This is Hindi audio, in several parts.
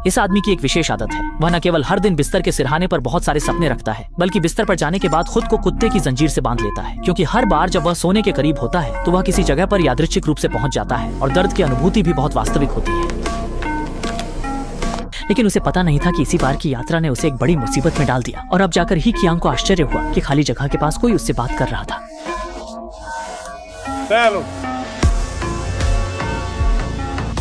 इस आदमी की एक विशेष आदत है, वह न केवल हर दिन बिस्तर के सिरहाने पर बहुत सारे सपने रखता है, बल्कि बिस्तर पर जाने के बाद खुद को कुत्ते की जंजीर से बांध लेता है, क्योंकि हर बार जब वह सोने के करीब होता है तो वह किसी जगह पर यादृच्छिक रूप से पहुंच जाता है और दर्द की अनुभूति भी बहुत वास्तविक होती है। लेकिन उसे पता नहीं था कि इसी बार की यात्रा ने उसे एक बड़ी मुसीबत में डाल दिया, और अब जाकर ही कियांग को आश्चर्य हुआ कि खाली जगह के पास कोई उससे बात कर रहा था।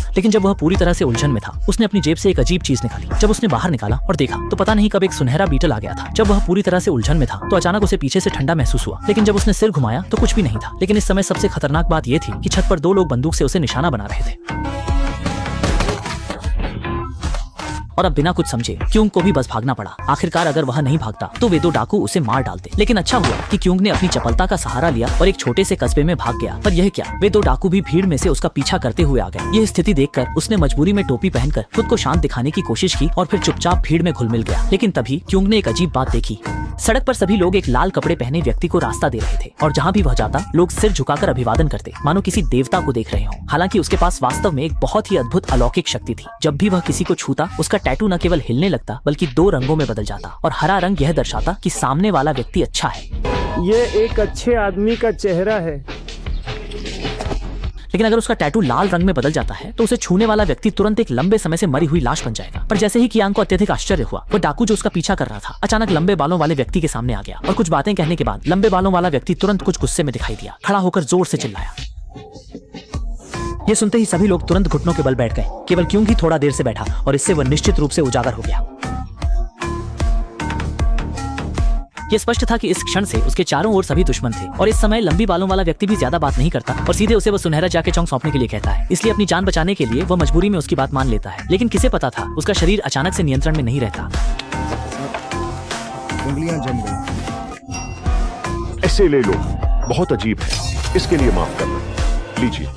लेकिन जब वह पूरी तरह से उलझन में था, उसने अपनी जेब से एक अजीब चीज निकाली। जब उसने बाहर निकाला और देखा तो पता नहीं कब एक सुनहरा बीटल आ गया था। जब वह पूरी तरह से उलझन में था तो अचानक उसे पीछे से ठंडा महसूस हुआ, लेकिन जब उसने सिर घुमाया तो कुछ भी नहीं था। लेकिन इस समय सबसे खतरनाक बात यह थी कि छत पर दो लोग बंदूक से उसे निशाना बना रहे थे, और अब बिना कुछ समझे क्यूंग को भी बस भागना पड़ा। आखिरकार अगर वह नहीं भागता तो वे दो डाकू उसे मार डालते। लेकिन अच्छा हुआ कि क्यूंग ने अपनी चपलता का सहारा लिया और एक छोटे से कस्बे में भाग गया। पर यह क्या, वे दो डाकू भी भीड़ में से उसका पीछा करते हुए आ गए। यह स्थिति देखकर उसने मजबूरी में टोपी पहनकर खुद को शांत दिखाने की कोशिश की और फिर चुपचाप भीड़ में घुल मिल गया। लेकिन तभी क्यूंग ने एक अजीब बात देखी। सड़क पर सभी लोग एक लाल कपड़े पहने व्यक्ति को रास्ता दे रहे थे, और जहाँ भी वह जाता लोग सिर झुकाकर अभिवादन करते, मानो किसी देवता को देख रहे हों। हालांकि उसके पास वास्तव में एक बहुत ही अद्भुत अलौकिक शक्ति थी। जब भी वह किसी को छूता, उसका टैटू न केवल हिलने लगता बल्कि दो रंगों में बदल जाता, और हरा रंग यह दर्शाता कि सामने वाला व्यक्ति अच्छा है। ये एक अच्छे आदमी का चेहरा है। लेकिन अगर उसका टैटू लाल रंग में बदल जाता है तो उसे छूने वाला व्यक्ति तुरंत एक लंबे समय से मरी हुई लाश बन जाएगा। पर जैसे ही कियांग को अत्यधिक आश्चर्य हुआ, वह डाकू जो उसका पीछा कर रहा था अचानक लंबे बालों वाले व्यक्ति के सामने आ गया, और कुछ बातें कहने के बाद लंबे बालों वाला व्यक्ति तुरंत कुछ गुस्से में दिखाई दिया। खड़ा होकर जोर से चिल्लाया। यह सुनते ही सभी लोग तुरंत घुटनों के बल बैठ गए। केवल क्यूंग ही थोड़ा देर से बैठा, और इससे वह निश्चित रूप से उजागर हो गया। यह स्पष्ट था कि इस क्षण से उसके चारों ओर सभी दुश्मन थे, और इस समय लंबी बालों वाला व्यक्ति भी ज्यादा बात नहीं करता और सीधे उसे वह सुनहरा जाके चौंक सौंपने के लिए कहता है। इसलिए अपनी जान बचाने के लिए वह मजबूरी में उसकी बात मान लेता है। लेकिन किसे पता था उसका शरीर अचानक से नियंत्रण में नहीं रहता। उंगलियां जम गई। ऐसे ले लो, बहुत अजीब है, इसके लिए माफ करना, लीजिए।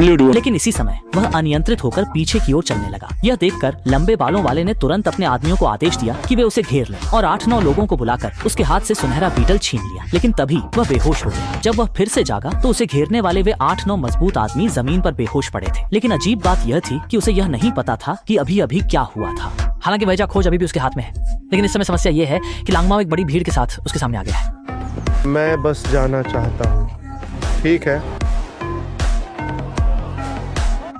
लेकिन इसी समय वह अनियंत्रित होकर पीछे की ओर चलने लगा। यह देखकर लंबे बालों वाले ने तुरंत अपने आदमियों को आदेश दिया कि वे उसे घेर लें, और 8-9 लोगों को बुलाकर उसके हाथ से सुनहरा बीटल छीन लिया। लेकिन तभी वह बेहोश हो गया। जब वह फिर से जागा तो उसे घेरने वाले वे 8-9 मजबूत आदमी जमीन पर बेहोश पड़े थे। लेकिन अजीब बात यह थी कि उसे यह नहीं पता था कि अभी अभी क्या हुआ था। हालांकि वजह खोज अभी भी उसके हाथ में है, लेकिन इस समय समस्या यह है कि लांगमाओ एक बड़ी भीड़ के साथ उसके सामने आ गया है। मैं बस जाना चाहता हूँ। ठीक है।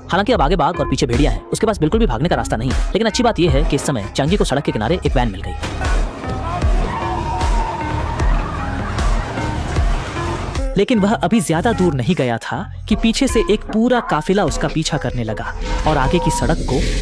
हालांकि अब आगे बाघ और पीछे भेड़िया है, उसके पास बिल्कुल भी भागने का रास्ता नहीं है। लेकिन अच्छी बात यह है कि इस समय चांगी को सड़क के किनारे एक वैन मिल गई। लेकिन वह अभी ज्यादा दूर नहीं गया था कि पीछे से एक पूरा काफिला उसका पीछा करने लगा और आगे की सड़क को